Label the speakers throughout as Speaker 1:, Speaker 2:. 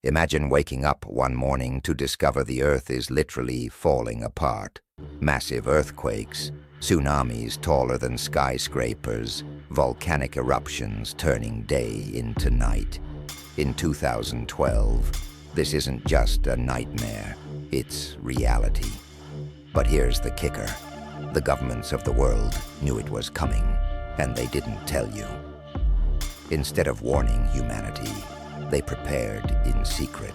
Speaker 1: Imagine waking up one morning to discover the Earth is literally falling apart. Massive earthquakes, tsunamis taller than skyscrapers, volcanic eruptions turning day into night. In 2012, this isn't just a nightmare, it's reality. But here's the kicker. The governments of the world knew it was coming, and they didn't tell you. Instead of warning humanity, they prepared in secret.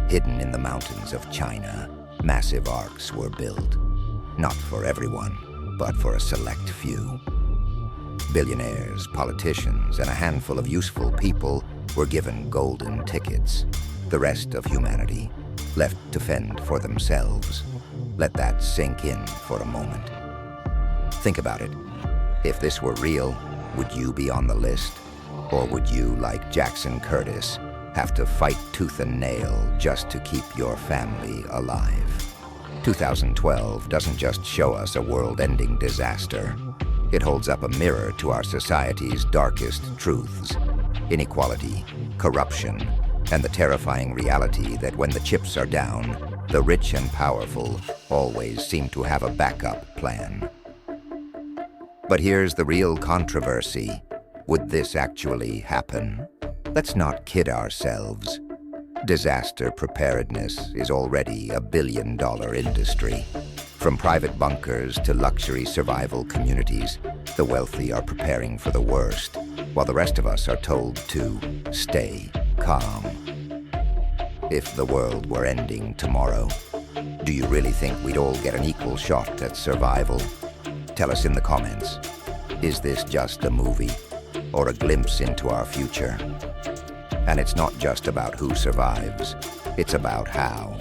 Speaker 1: Hidden in the mountains of China, massive arcs were built. Not for everyone, but for a select few. Billionaires, politicians, and a handful of useful people were given golden tickets. The rest of humanity, left to fend for themselves. Let that sink in for a moment. Think about it. If this were real, would you be on the list? Or would you, like Jackson Curtis, have to fight tooth and nail just to keep your family alive? 2012 doesn't just show us a world-ending disaster. It holds up a mirror to our society's darkest truths: inequality, corruption, and the terrifying reality that when the chips are down, the rich and powerful always seem to have a backup plan. But here's the real controversy. Would this actually happen? Let's not kid ourselves. Disaster preparedness is already a billion-dollar industry. From private bunkers to luxury survival communities, the wealthy are preparing for the worst, while the rest of us are told to stay calm. If the world were ending tomorrow, do you really think we'd all get an equal shot at survival? Tell us in the comments. Is this just a movie, or a glimpse into our future? And it's not just about who survives, it's about how.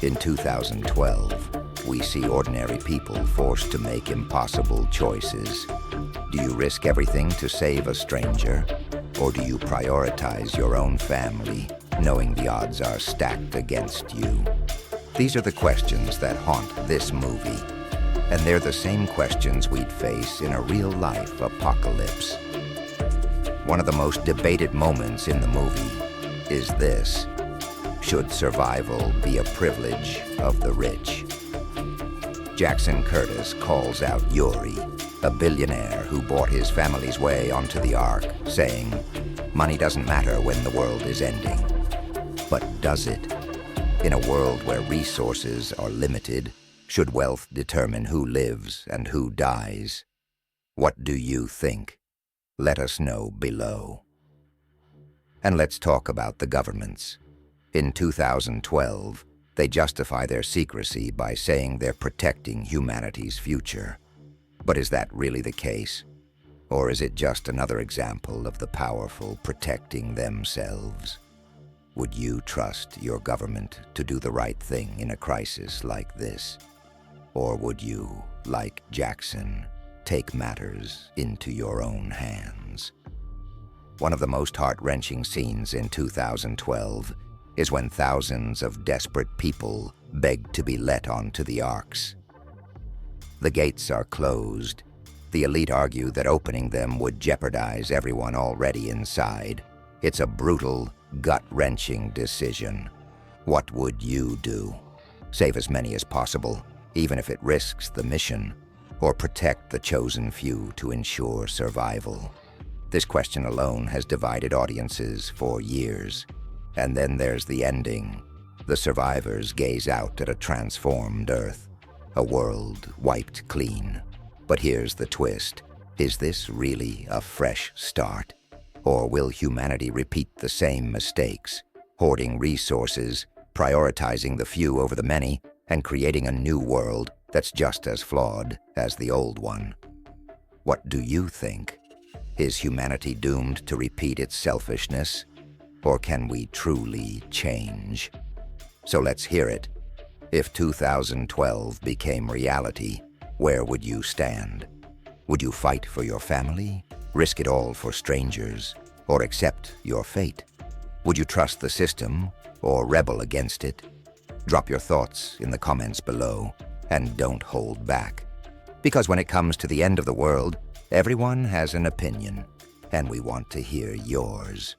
Speaker 1: In 2012, we see ordinary people forced to make impossible choices. Do you risk everything to save a stranger? Or do you prioritize your own family, knowing the odds are stacked against you? These are the questions that haunt this movie. And they're the same questions we'd face in a real-life apocalypse. One of the most debated moments in the movie is this: should survival be a privilege of the rich? Jackson Curtis calls out Yuri, a billionaire who bought his family's way onto the Ark, saying, "Money doesn't matter when the world is ending." But does it? In a world where resources are limited, should wealth determine who lives and who dies? What do you think? Let us know below. And let's talk about the governments. In 2012, they justify their secrecy by saying they're protecting humanity's future. But is that really the case? Or is it just another example of the powerful protecting themselves? Would you trust your government to do the right thing in a crisis like this? Or would you, like Jackson, take matters into your own hands? One of the most heart-wrenching scenes in 2012 is when thousands of desperate people beg to be let onto the arks. The gates are closed. The elite argue that opening them would jeopardize everyone already inside. It's a brutal, gut-wrenching decision. What would you do? Save as many as possible, even if it risks the mission, or protect the chosen few to ensure survival? This question alone has divided audiences for years. And then there's the ending. The survivors gaze out at a transformed Earth, a world wiped clean. But here's the twist. Is this really a fresh start? Or will humanity repeat the same mistakes, hoarding resources, prioritizing the few over the many, and creating a new world that's just as flawed as the old one? What do you think? Is humanity doomed to repeat its selfishness? Or can we truly change? So let's hear it. If 2012 became reality, where would you stand? Would you fight for your family, risk it all for strangers, or accept your fate? Would you trust the system or rebel against it? Drop your thoughts in the comments below, and don't hold back. Because when it comes to the end of the world, everyone has an opinion, and we want to hear yours.